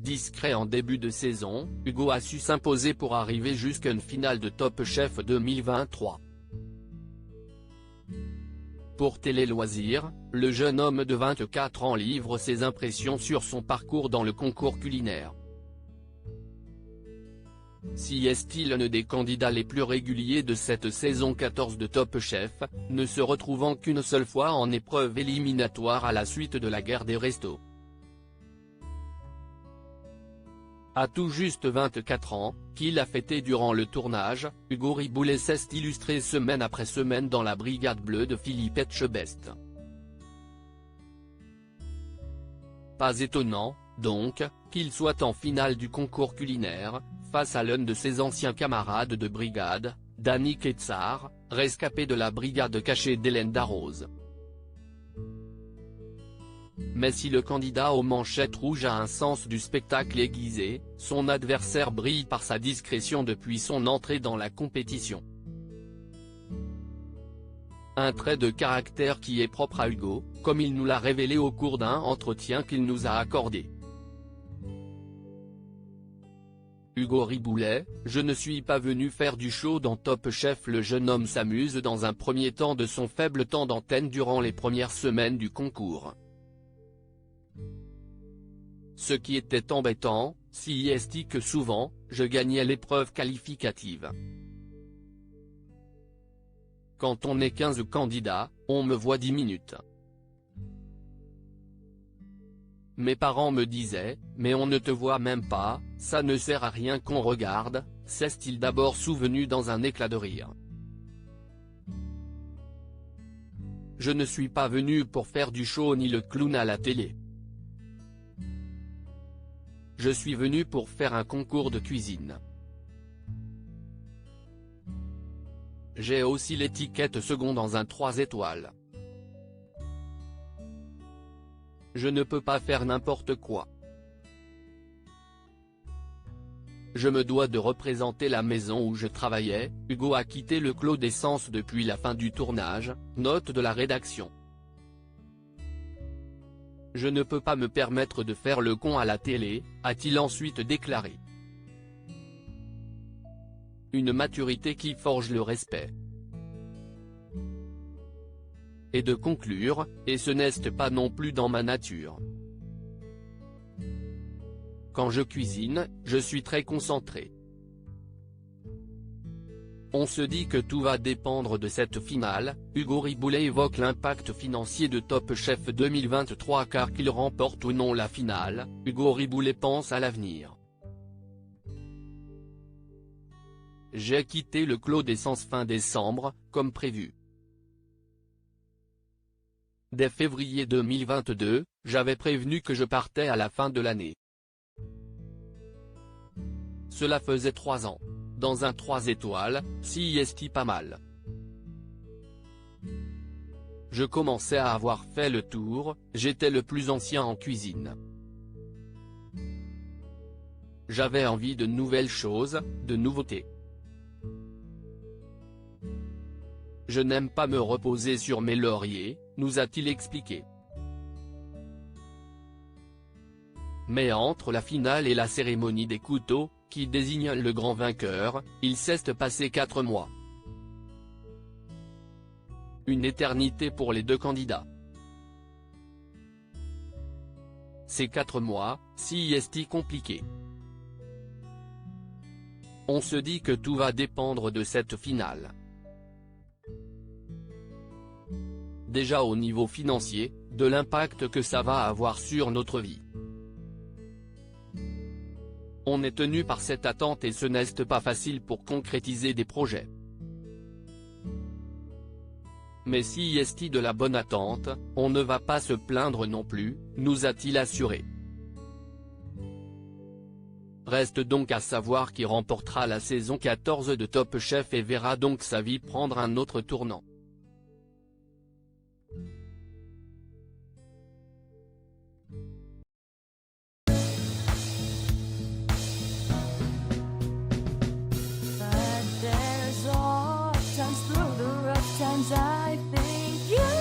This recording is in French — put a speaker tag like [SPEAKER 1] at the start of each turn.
[SPEAKER 1] discret en début de saison, Hugo a su s'imposer pour arriver jusqu'à une finale de Top Chef 2023. Pour Télé Loisirs, le jeune homme de 24 ans livre ses impressions sur son parcours dans le concours culinaire. Si est-il l'un des candidats les plus réguliers de cette saison 14 de Top Chef, ne se retrouvant qu'une seule fois en épreuve éliminatoire à la suite de la guerre des restos. À tout juste 24 ans, qu'il a fêté durant le tournage, Hugo Riboulet s'est illustré semaine après semaine dans la Brigade Bleue de Philippe Etchebest. Pas étonnant, donc, qu'il soit en finale du concours culinaire, face à l'un de ses anciens camarades de brigade, Danny Quetzar, rescapé de la brigade cachée d'Hélène Darroze. Mais si le candidat aux manchettes rouges a un sens du spectacle aiguisé, son adversaire brille par sa discrétion depuis son entrée dans la compétition. Un trait de caractère qui est propre à Hugo, comme il nous l'a révélé au cours d'un entretien qu'il nous a accordé. Hugo Riboulet, je ne suis pas venu faire du show dans Top Chef. Le jeune homme s'amuse dans un premier temps de son faible temps d'antenne durant les premières semaines du concours. Ce qui était embêtant, si est que souvent, je gagnais l'épreuve qualificative. Quand on est 15 candidats, on me voit 10 minutes. Mes parents me disaient, mais on ne te voit même pas, ça ne sert à rien qu'on regarde, s'est-il d'abord souvenu dans un éclat de rire. Je ne suis pas venu pour faire du show ni le clown à la télé. Je suis venu pour faire un concours de cuisine. J'ai aussi l'étiquette second dans un 3 étoiles. Je ne peux pas faire n'importe quoi. Je me dois de représenter la maison où je travaillais. Hugo a quitté le Clos d'Essence depuis la fin du tournage, note de la rédaction. Je ne peux pas me permettre de faire le con à la télé, a-t-il ensuite déclaré. Une maturité qui forge le respect. Et de conclure, et ce n'est pas non plus dans ma nature. Quand je cuisine, je suis très concentré. On se dit que tout va dépendre de cette finale. Hugo Riboulet évoque l'impact financier de Top Chef 2023 car qu'il remporte ou non la finale, Hugo Riboulet pense à l'avenir. J'ai quitté le Clos d'Essence fin décembre, comme prévu. Dès février 2022, j'avais prévenu que je partais à la fin de l'année. Cela faisait 3 ans. Dans un 3 étoiles, si est pas mal. Je commençais à avoir fait le tour, j'étais le plus ancien en cuisine. J'avais envie de nouvelles choses, de nouveautés. Je n'aime pas me reposer sur mes lauriers, nous a-t-il expliqué. Mais entre la finale et la cérémonie des couteaux, qui désigne le grand vainqueur, il s'est passé 4 mois. Une éternité pour les deux candidats. Ces 4 mois, si est compliqué. On se dit que tout va dépendre de cette finale. Déjà au niveau financier, de l'impact que ça va avoir sur notre vie. On est tenu par cette attente et ce n'est pas facile pour concrétiser des projets. Mais si est de la bonne attente, on ne va pas se plaindre non plus, nous a-t-il assuré. Reste donc à savoir qui remportera la saison 14 de Top Chef et verra donc sa vie prendre un autre tournant.
[SPEAKER 2] Times through the rough times I think you